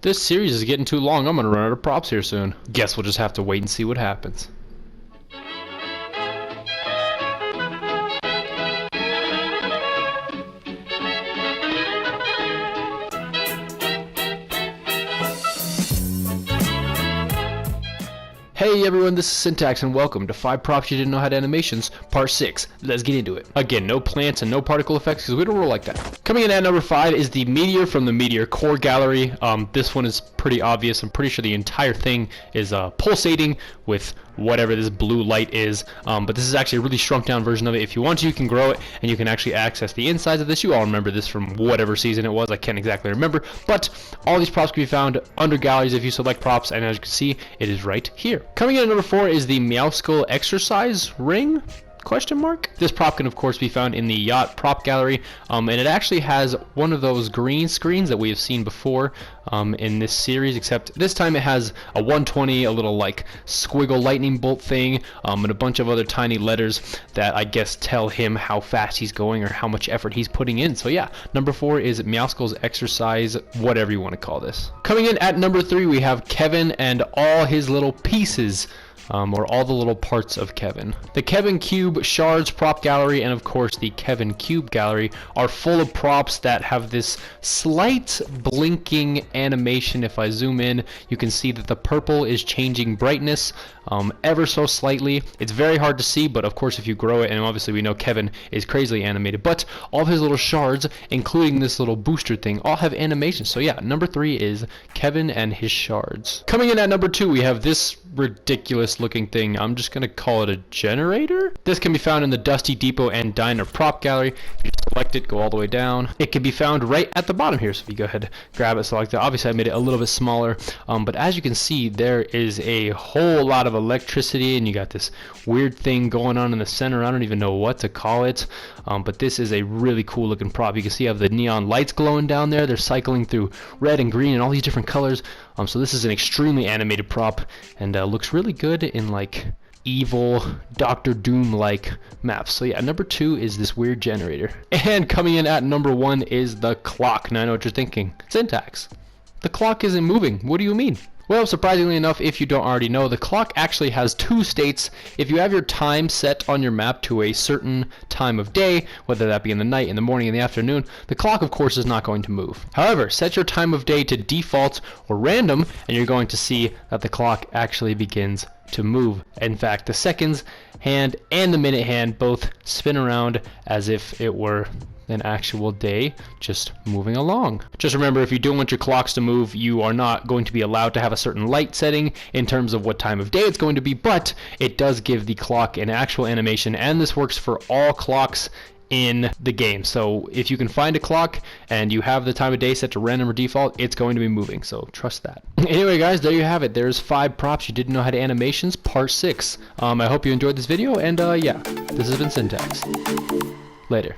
This series is getting too long. I'm gonna run out of props here soon. Guess we'll just have to wait and see what happens. Hey everyone, this is Syntax and welcome to 5 Props You Didn't Know Had Animations, Part 6. Let's get into it. Again, no plants and no particle effects because we don't roll like that. Coming in at number 5 is the Meteor from the Meteor core gallery. This one is pretty obvious. I'm pretty sure the entire thing is pulsating with whatever this blue light is. But this is actually a really shrunk down version of it. If you want to, you can grow it and you can actually access the insides of this. You all remember this from whatever season it was. I can't exactly remember. But all these props can be found under galleries if you select props. And as you can see, it is right here. Coming in at number 4 is the Meows Exercise ring? Question mark? This prop can of course be found in the yacht prop gallery, and it actually has one of those green screens that we have seen before in this series, except this time it has a 120, a little like squiggle lightning bolt thing, and a bunch of other tiny letters that I guess tell him how fast he's going or how much effort he's putting in. So yeah, number 4 is Meows Exercise, whatever you want to call this. Coming in at number 3 we have Kevin and all his little pieces. Or all the little parts of Kevin. The Kevin Cube Shards prop gallery and of course the Kevin Cube gallery are full of props that have this slight blinking animation. If I zoom in, you can see that the purple is changing brightness ever so slightly. It's very hard to see, but of course if you grow it, and obviously we know Kevin is crazily animated, but all of his little shards, including this little booster thing, all have animation. So yeah, number 3 is Kevin and his shards. Coming in at number 2, we have this ridiculous looking thing. I'm just gonna call it a generator. This can be found in the Dusty Depot and Diner prop gallery. You select it, go all the way down. It can be found right at the bottom here, so if you go ahead, grab it, select it. Obviously I made it a little bit smaller, but as you can see, there is a whole lot of electricity, and you got this weird thing going on in the center. I don't even know what to call it, but this is a really cool looking prop. You can see you have the neon lights glowing down there. They're cycling through red and green and all these different colors. So this is an extremely animated prop, and looks really good in like evil Doctor Doom like maps. So yeah, number 2 is this weird generator. And coming in at number 1 is the clock. Now I know what you're thinking. Syntax, the clock isn't moving. What do you mean? Well, surprisingly enough, if you don't already know, the clock actually has 2 states. If you have your time set on your map to a certain time of day, whether that be in the night, in the morning, in the afternoon, the clock of course is not going to move. However, set your time of day to default or random, and you're going to see that the clock actually begins to move. In fact, the seconds hand and the minute hand both spin around as if it were an actual day just moving along. Just remember, if you don't want your clocks to move, you are not going to be allowed to have a certain light setting in terms of what time of day it's going to be, but it does give the clock an actual animation, and this works for all clocks in the game. So if you can find a clock and you have the time of day set to random or default, it's going to be moving, so trust that. Anyway guys, there you have it. There's 5 props you didn't know how to animations, part 6. I hope you enjoyed this video, and yeah, this has been Syntax. Later.